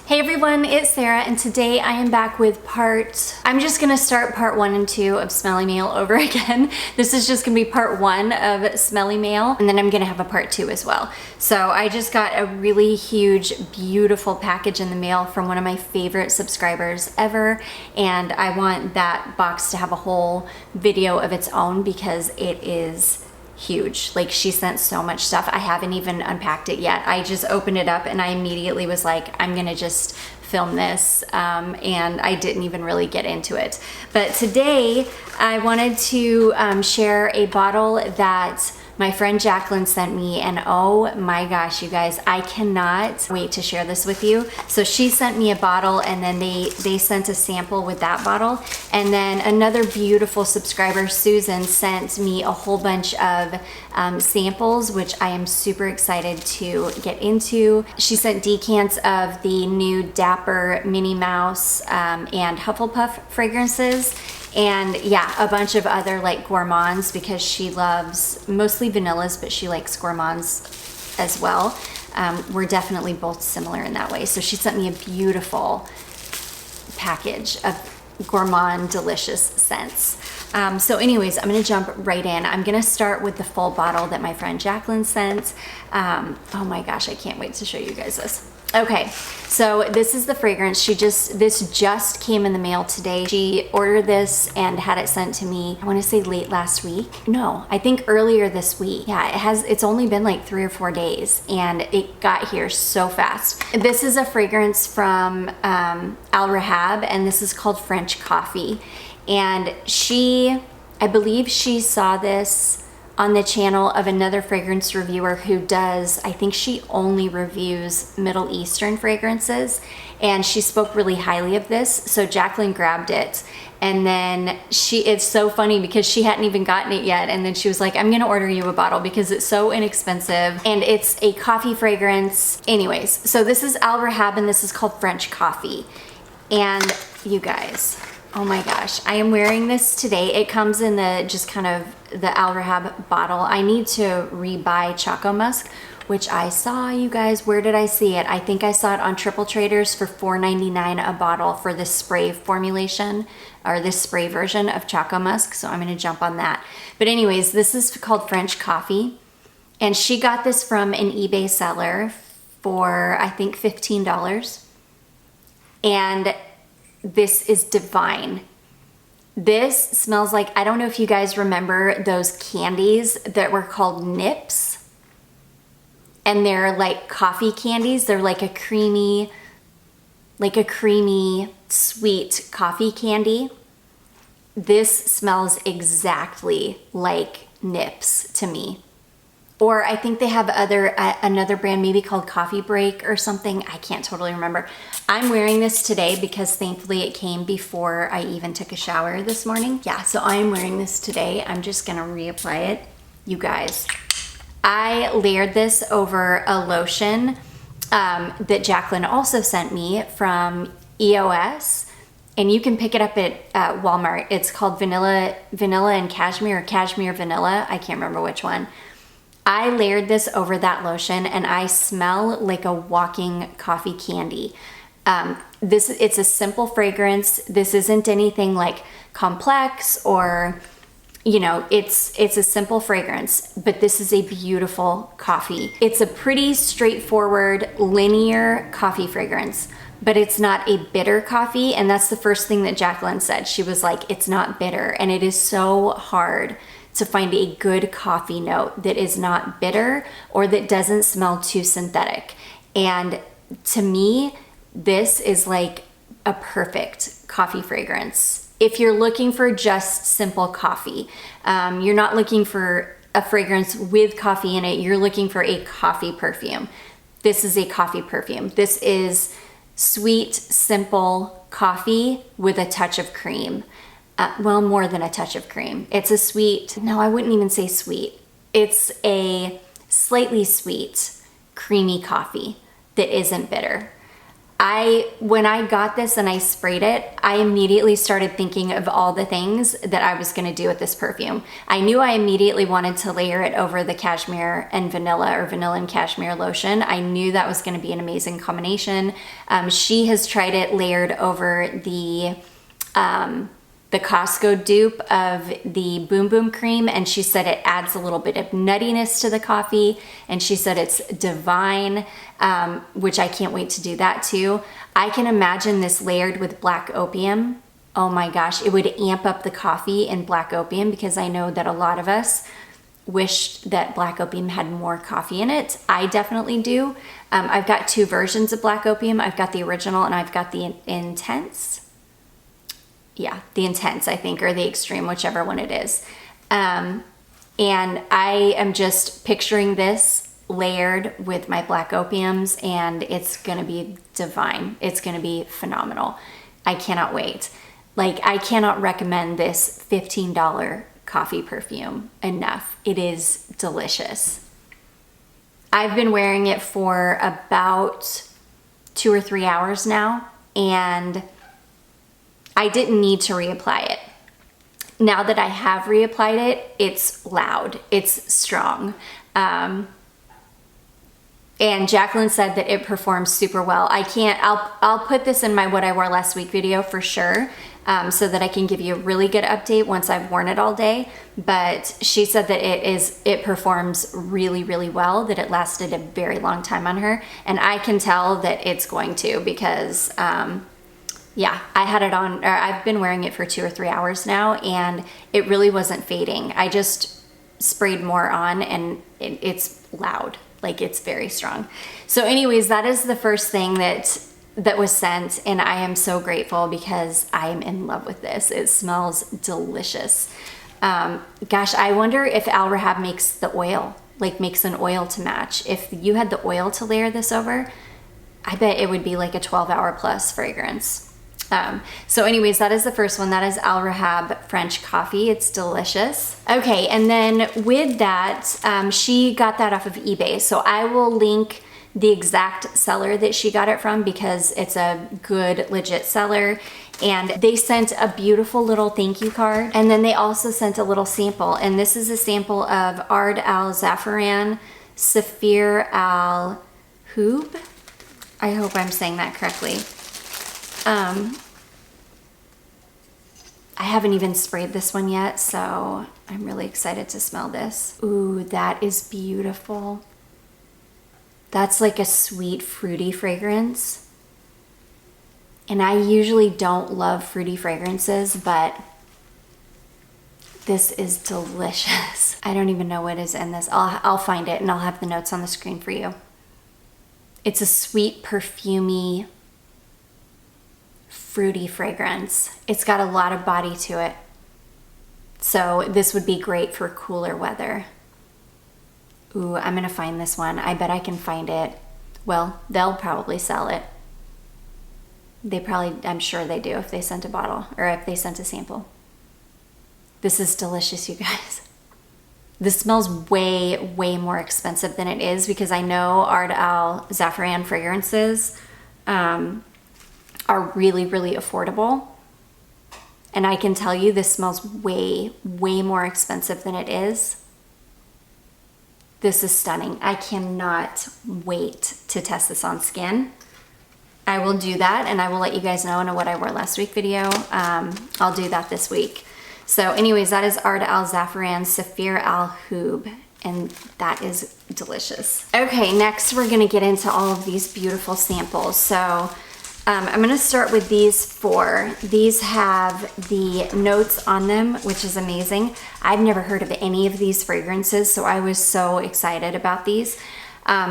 Hey everyone, it's Sarah, and today I am back with I'm just gonna start part 1 and 2 of Smelly Mail over again. This is just gonna be part 1 of Smelly Mail, and then I'm gonna have a part 2 as well. So I just got a really huge, beautiful package in the mail from one of my favorite subscribers ever, and I want that box to have a whole video of its own because it is huge. Like, she sent so much stuff. I haven't even unpacked it yet. I just opened it up and I immediately was like, I'm gonna just film this, and I didn't even really get into it. But today I wanted to share a bottle that my friend Jacqueline sent me, and oh my gosh, you guys, I cannot wait to share this with you. So she sent me a bottle, and then they sent a sample with that bottle, and then another beautiful subscriber, Susan, sent me a whole bunch of samples, which I am super excited to get into. She sent decants of the new Dapper Minnie Mouse and Hufflepuff fragrances, and yeah, a bunch of other like gourmands, because she loves mostly vanillas, but she likes gourmands as well. We're definitely both similar in that way. So she sent me a beautiful package of gourmand delicious scents. So anyways, I'm gonna jump right in. I'm gonna start with the full bottle that my friend Jacqueline sent. Oh my gosh, I can't wait to show you guys this. Okay, so this is the fragrance. This just came in the mail today. She ordered this and had it sent to me, I want to say late last week. No, I think earlier this week. Yeah, it's only been like 3 or 4 days and it got here so fast. This is a fragrance from Rehab, and this is called French Coffee. And I believe she saw this on the channel of another fragrance reviewer who does, I think she only reviews Middle Eastern fragrances, and she spoke really highly of this, so Jacqueline grabbed it. And then it's so funny because she hadn't even gotten it yet, and then she was like, I'm gonna order you a bottle because it's so inexpensive and it's a coffee fragrance. Anyways, so this is Rehab and this is called French Coffee. And you guys, oh my gosh, I am wearing this today. It comes in the Rehab bottle. I need to rebuy Choco Musk, which I saw, you guys. Where did I see it? I think I saw it on Triple Traders for $4.99 a bottle for this spray formulation, or this spray version of Choco Musk, so I'm gonna jump on that. But anyways, this is called French Coffee, and she got this from an eBay seller for, I think, $15. And this is divine. This smells like, I don't know if you guys remember those candies that were called Nips, and they're like coffee candies. They're like a creamy, sweet coffee candy. This smells exactly like Nips to me. Or I think they have another brand maybe called Coffee Break or something. I can't totally remember. I'm wearing this today because thankfully it came before I even took a shower this morning. Yeah, so I'm wearing this today. I'm just gonna reapply it. You guys, I layered this over a lotion that Jacqueline also sent me from Eros. And you can pick it up at Walmart. It's called Vanilla and Cashmere, or Cashmere Vanilla. I can't remember which one. I layered this over that lotion and I smell like a walking coffee candy. It's a simple fragrance. This isn't anything like complex or, you know, it's a simple fragrance, but this is a beautiful coffee. It's a pretty straightforward, linear coffee fragrance, but it's not a bitter coffee. And that's the first thing that Jacqueline said. She was like, it's not bitter. And it is so hard to find a good coffee note that is not bitter or that doesn't smell too synthetic. And to me, this is like a perfect coffee fragrance. If you're looking for just simple coffee, you're not looking for a fragrance with coffee in it, you're looking for a coffee perfume. This is a coffee perfume. This is sweet, simple coffee with a touch of cream. Well, more than a touch of cream. It's a sweet, no, I wouldn't even say sweet. It's a slightly sweet, creamy coffee that isn't bitter. When I got this and I sprayed it, I immediately started thinking of all the things that I was gonna do with this perfume. I knew I immediately wanted to layer it over the cashmere and vanilla, or vanilla and cashmere lotion. I knew that was gonna be an amazing combination. She has tried it layered over the Costco dupe of the Boom Boom Cream, and she said it adds a little bit of nuttiness to the coffee, and she said it's divine, which I can't wait to do that too. I can imagine this layered with Black Opium. Oh my gosh, it would amp up the coffee in Black Opium, because I know that a lot of us wished that Black Opium had more coffee in it. I definitely do. I've got 2 versions of Black Opium. I've got the original and I've got the Intense. Yeah, the Intense, I think, or the Extreme, whichever one it is. And I am just picturing this layered with my Black Opiums, and it's gonna be divine. It's gonna be phenomenal. I cannot wait. Like, I cannot recommend this $15 coffee perfume enough. It is delicious. I've been wearing it for about 2 or 3 hours now, and I didn't need to reapply it. Now that I have reapplied it, it's loud, it's strong. And Jacqueline said that it performs super well. I'll put this in my what I wore last week video for sure, so that I can give you a really good update once I've worn it all day. But she said that it performs really, really well, that it lasted a very long time on her. And I can tell that it's going to, because yeah, I had it on, or I've been wearing it for 2 or 3 hours now, and it really wasn't fading. I just sprayed more on, and it's loud, like it's very strong. So anyways, that is the first thing that was sent, and I am so grateful because I am in love with this. It smells delicious. Gosh, I wonder if Al Rehab makes the oil, like makes an oil to match. If you had the oil to layer this over, I bet it would be like a 12-hour plus fragrance. So anyways, that is the first one. That is Al Rehab French Coffee. It's delicious. Okay, and then with that, she got that off of eBay. So I will link the exact seller that she got it from, because it's a good, legit seller. And they sent a beautiful little thank you card. And then they also sent a little sample. And this is a sample of Ard Al Zafran Saphir Al Hub. I hope I'm saying that correctly. I haven't even sprayed this one yet, so I'm really excited to smell this. Ooh, that is beautiful. That's like a sweet, fruity fragrance. And I usually don't love fruity fragrances, but this is delicious. I don't even know what is in this. I'll find it, and I'll have the notes on the screen for you. It's a sweet, perfumey, fruity fragrance. It's got a lot of body to it. So this would be great for cooler weather. Ooh, I'm gonna find this one. I bet I can find it. Well, they'll probably sell it. I'm sure they do if they sent a bottle, or if they sent a sample. This is delicious, you guys. This smells way, way more expensive than it is, because I know Ard Al Zafran fragrances are really, really affordable. And I can tell you this smells way, way more expensive than it is. This is stunning. I cannot wait to test this on skin. I will do that, and I will let you guys know in a what I wore last week video. I'll do that this week. So anyways, that is Ard Al Zafran Saphir Al Hub, and that is delicious. Okay, next we're gonna get into all of these beautiful samples. So I'm gonna start with these 4. These have the notes on them, which is amazing. I've never heard of any of these fragrances, so I was so excited about these.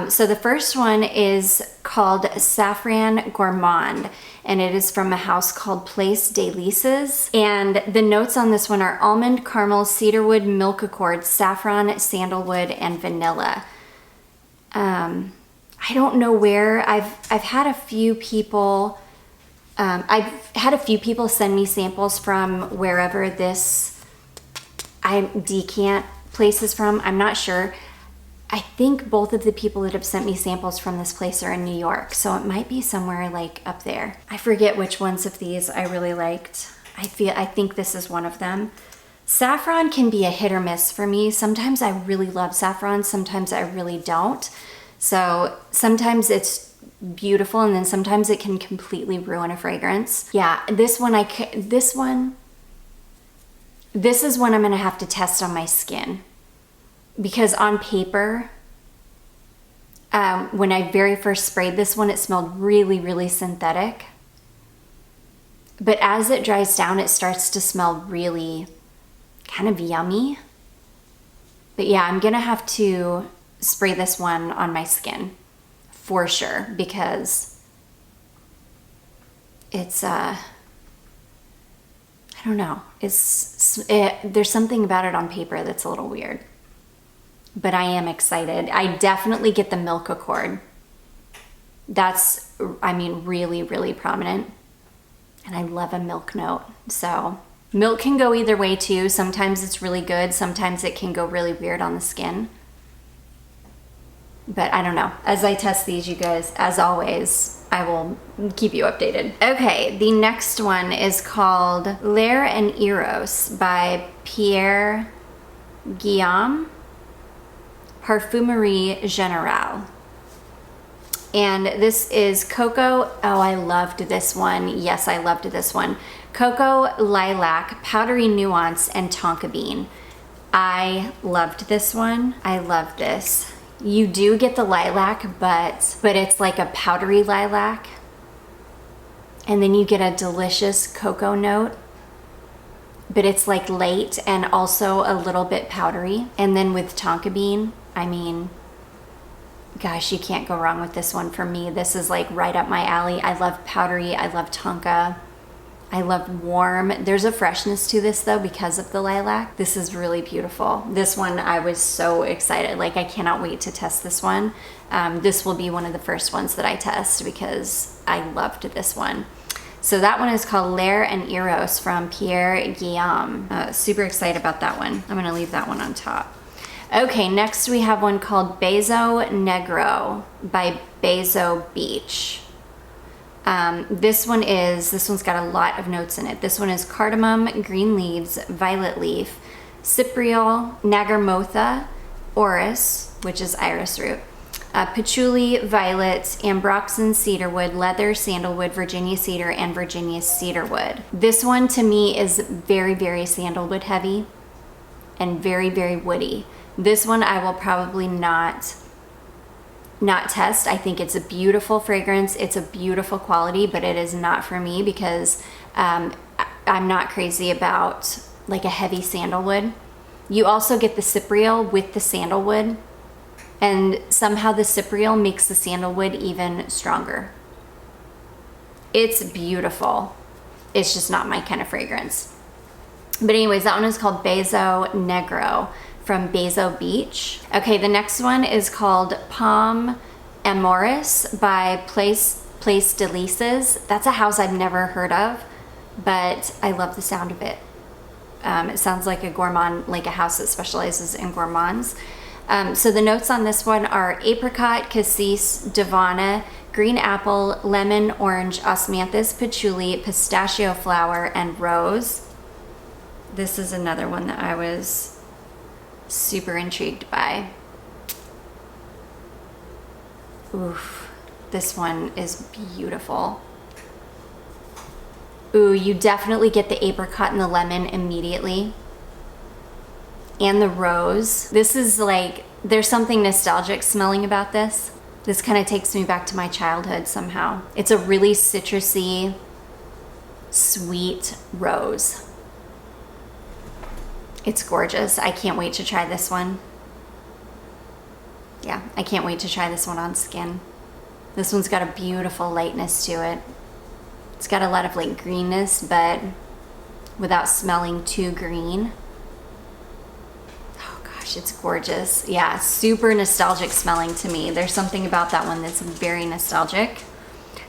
So the first one is called Safran Gourmand, and it is from a house called Place des Lices. And the notes on this one are almond, caramel, cedarwood, milk accord, saffron, sandalwood, and vanilla. I don't know where. I've had a few people send me samples from wherever this decant place is from. I'm not sure. I think both of the people that have sent me samples from this place are in New York, so it might be somewhere like up there. I forget which ones of these I really liked. I think this is one of them. Saffron can be a hit or miss for me. Sometimes I really love saffron, sometimes I really don't. So sometimes it's beautiful and then sometimes it can completely ruin a fragrance. Yeah, this is one I'm gonna have to test on my skin. Because on paper, when I very first sprayed this one, it smelled really, really synthetic. But as it dries down, it starts to smell really kind of yummy. But yeah, I'm gonna have to spray this one on my skin for sure, because it's, I don't know, there's something about it on paper that's a little weird. But I am excited. I definitely get the milk accord. That's, I mean, really, really prominent. And I love a milk note. So milk can go either way too. Sometimes it's really good. Sometimes it can go really weird on the skin. But I don't know. As I test these, you guys, as always, I will keep you updated. Okay, the next one is called Lices and Eros by Pierre, Guillaume. Parfumerie Générale. And this is Cocoa. Oh, I loved this one. Yes, I loved this one. Cocoa, Lilac, Powdery Nuance, and Tonka Bean. I loved this one. I love this. You do get the lilac, but it's like a powdery lilac. And then you get a delicious cocoa note. But it's like late and also a little bit powdery. And then with Tonka Bean, I mean, gosh, you can't go wrong with this one for me. This is like right up my alley. I love powdery. I love tonka. I love warm. There's a freshness to this though because of the lilac. This is really beautiful. This one, I was so excited. Like, I cannot wait to test this one. This will be one of the first ones that I test because I loved this one. So that one is called Lices and Eros from Pierre Guillaume. Super excited about that one. I'm gonna leave that one on top. Okay, next we have one called Beso Negro by Bacho Beach. This one's got a lot of notes in it. This one is cardamom, green leaves, violet leaf, cypriol, nagarmotha, orris, which is iris root, patchouli, violet, ambroxan, cedarwood, leather, sandalwood, Virginia cedar, and Virginia cedarwood. This one to me is very, very sandalwood heavy and very, very woody. This one I will probably not test. I think it's a beautiful fragrance. It's a beautiful quality, but it is not for me because I'm not crazy about like a heavy sandalwood. You also get the cypriol with the sandalwood, and somehow the cypriol makes the sandalwood even stronger. It's beautiful. It's just not my kind of fragrance. But anyways, that one is called Beso Negro from Bacho Beach. Okay, the next one is called Pomme Amoris by Place de Lices. That's a house I've never heard of, but I love the sound of it. It sounds like a gourmand, like a house that specializes in gourmands. So the notes on this one are apricot, cassis, davana, green apple, lemon, orange, osmanthus, patchouli, pistachio flower, and rose. This is another one that I was super intrigued by. Oof, this one is beautiful. Ooh, you definitely get the apricot and the lemon immediately. And the rose. This is like, there's something nostalgic smelling about this. This kind of takes me back to my childhood somehow. It's a really citrusy, sweet rose. It's gorgeous. I can't wait to try this one. Yeah, I can't wait to try this one on skin. This one's got a beautiful lightness to it. It's got a lot of like greenness, but without smelling too green. Oh gosh, it's gorgeous. Yeah, super nostalgic smelling to me. There's something about that one that's very nostalgic.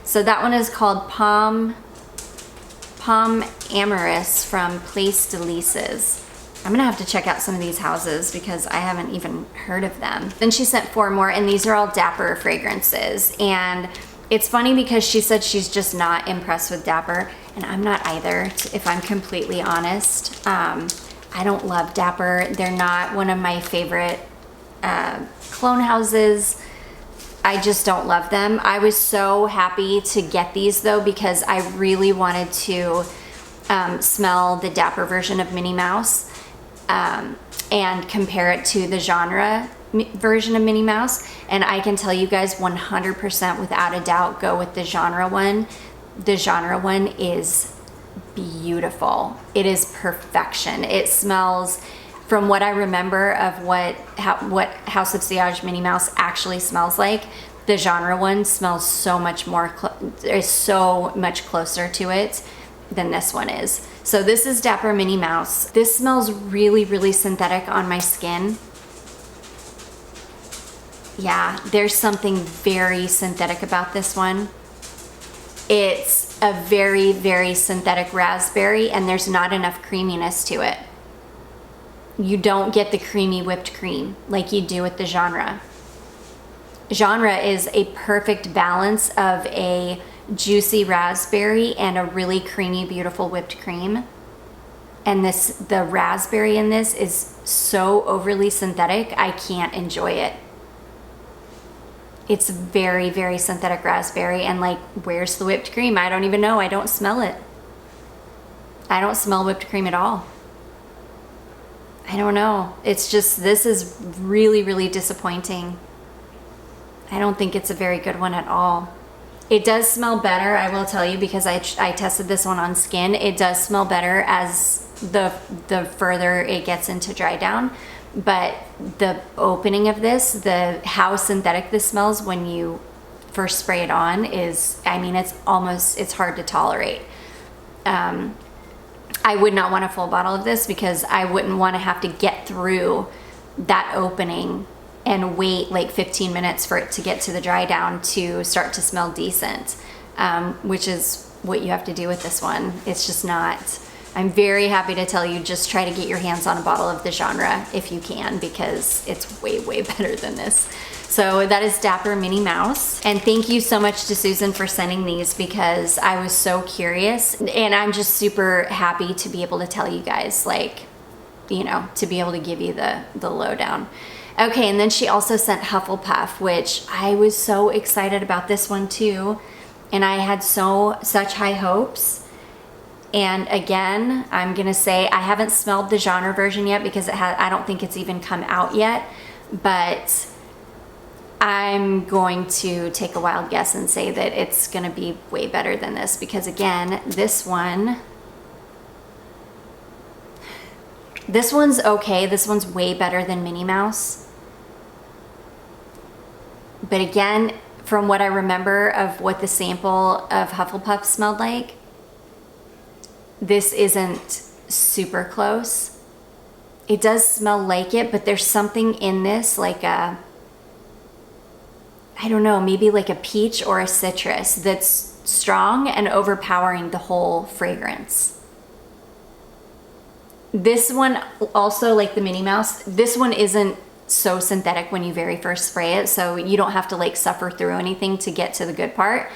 So that one is called Pomme Amorous from Place de Lices. I'm gonna have to check out some of these houses because I haven't even heard of them. Then she sent 4 more, and these are all Dapper fragrances. And it's funny because she said she's just not impressed with Dapper, and I'm not either, if I'm completely honest. I don't love Dapper. They're not one of my favorite cologne houses. I just don't love them. I was so happy to get these though because I really wanted to smell the Dapper version of Minnie Mouse and compare it to the genre version of Minnie Mouse. And I can tell you guys 100% without a doubt, go with the genre one. The genre one is beautiful. It is perfection. It smells, from what I remember of what House of Sillage Minnie Mouse actually smells like, the genre one smells so much more, is so much closer to it than this one is. So this is Dapper Minnie Mouse. This smells really, really synthetic on my skin. Yeah, there's something very synthetic about this one. It's a very, very synthetic raspberry, and there's not enough creaminess to it. You don't get the creamy whipped cream like you do with the genre. Genre is a perfect balance of a juicy raspberry and a really creamy, beautiful whipped cream. And the raspberry in this is so overly synthetic, I can't enjoy it. It's very, very synthetic raspberry, and like, where's the whipped cream? I don't even know. I don't smell it. I don't smell whipped cream at all. I don't know. It's just, this is really, really disappointing. I don't think it's a very good one at all. It does smell better, I will tell you, because I tested this one on skin. It does smell better as the further it gets into dry down. But the opening of this, how synthetic this smells when you first spray it on is, I mean, it's hard to tolerate. I would not want a full bottle of this because I wouldn't want to have to get through that opening and wait like 15 minutes for it to get to the dry down to start to smell decent, which is what you have to do with this one. It's just not. I'm very happy to tell you, just try to get your hands on a bottle of the genre if you can, because it's way, way better than this. So that is Dapper Minnie Mouse. And thank you so much to Susan for sending these because I was so curious, and I'm just super happy to be able to tell you guys, like, you know, to be able to give you the lowdown. Okay, and then she also sent Hufflepuff, which I was so excited about this one too. And I had such high hopes. And again, I'm gonna say I haven't smelled the genre version yet because I don't think it's even come out yet, but I'm going to take a wild guess and say that it's gonna be way better than this because again, this one's okay. This one's way better than Minnie Mouse. But again, from what I remember of what the sample of Hufflepuff smelled like, this isn't super close. It does smell like it, but there's something in this, like I don't know, maybe like a peach or a citrus that's strong and overpowering the whole fragrance. This one also, like the Minnie Mouse, this one isn't so synthetic when you very first spray it, so you don't have to like suffer through anything to get to the good part.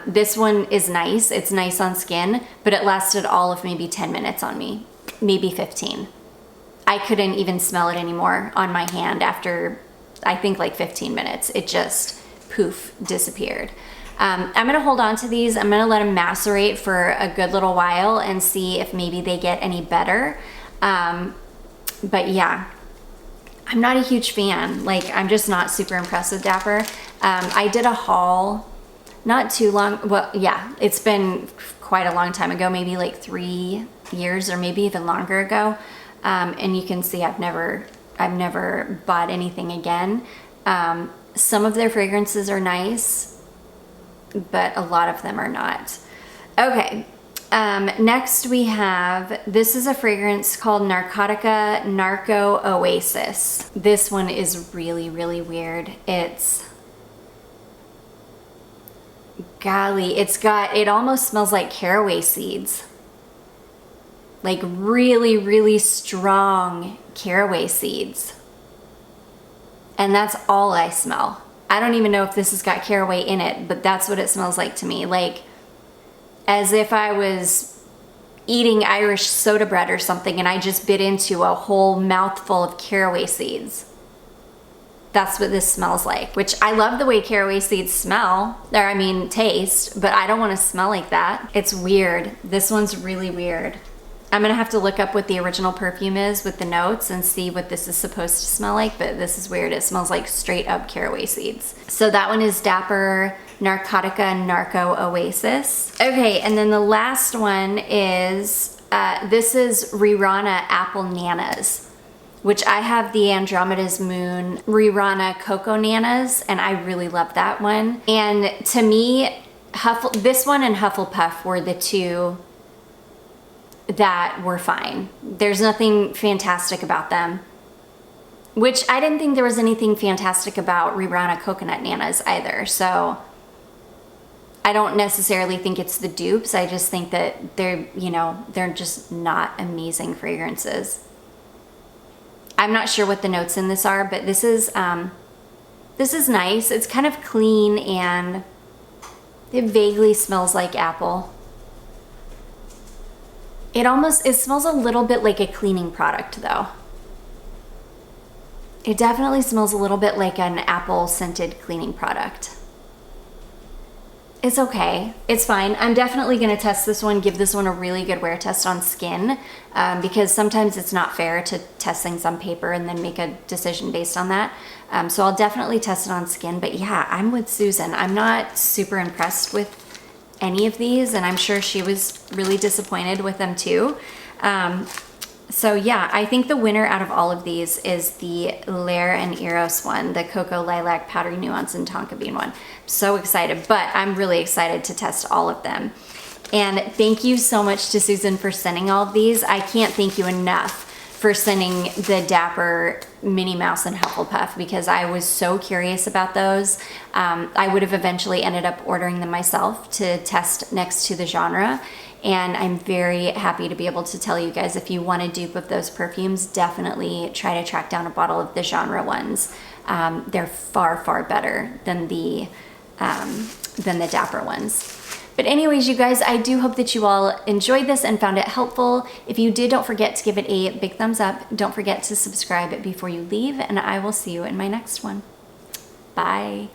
This one is nice. It's nice on skin, but it lasted all of maybe 10 minutes on me, maybe 15. I couldn't even smell it anymore on my hand after, I think, like 15 minutes. It just, poof, disappeared. I'm gonna hold on to these. I'm gonna let them macerate for a good little while and see if maybe they get any better. But yeah, I'm not a huge fan. Like, I'm just not super impressed with Dapper. I did a haul not too long, well, yeah, it's been quite a long time ago, maybe like 3 years or maybe even longer ago. And you can see I've never bought anything again. Some of their fragrances are nice, but a lot of them are not. Okay, next we have, this is a fragrance called Narcotica Narco Oasis. This one is really, really weird. Golly, it almost smells like caraway seeds. Like really, really strong caraway seeds. And that's all I smell. I don't even know if this has got caraway in it, but that's what it smells like to me. Like as if I was eating Irish soda bread or something and I just bit into a whole mouthful of caraway seeds. That's what this smells like, which I love the way caraway seeds smell, or I mean taste, but I don't want to smell like that. It's weird. This one's really weird. I'm gonna have to look up what the original perfume is with the notes and see what this is supposed to smell like, but this is weird. It smells like straight up caraway seeds. So that one is Dapper, Narcotica, Narco, Oasis. Okay, and then the last one is, this is Rirana Apple Nanas, which I have the Andromeda's Moon Rirana Cocoa Nanas, and I really love that one. And to me, this one and Hufflepuff were the two that were fine. There's nothing fantastic about them, which I didn't think there was anything fantastic about Rirana Coconut Nanas either. So I don't necessarily think it's the dupes. I just think that they're, you know, they're just not amazing fragrances. I'm not sure what the notes in this are, but this is nice. It's kind of clean and it vaguely smells like apple. It smells a little bit like a cleaning product though. It definitely smells a little bit like an apple scented cleaning product. It's okay, it's fine. I'm definitely gonna test this one, give this one a really good wear test on skin, because sometimes it's not fair to test things on paper and then make a decision based on that. So I'll definitely test it on skin, but yeah, I'm with Susan. I'm not super impressed with any of these, and I'm sure she was really disappointed with them too. So yeah, I think the winner out of all of these is the Lair and Eros one, the Cocoa Lilac Powdery Nuance and Tonka Bean one. So excited, but I'm really excited to test all of them. And thank you so much to Susan for sending all of these. I can't thank you enough for sending the Dapper Minnie Mouse and Hufflepuff, because I was so curious about those. I would have eventually ended up ordering them myself to test next to the genre. And I'm very happy to be able to tell you guys, if you want a dupe of those perfumes, definitely try to track down a bottle of the genre ones. They're far, far better than the Dapper ones. But anyways, you guys, I do hope that you all enjoyed this and found it helpful. If you did, don't forget to give it a big thumbs up. Don't forget to subscribe before you leave, and I will see you in my next one. Bye.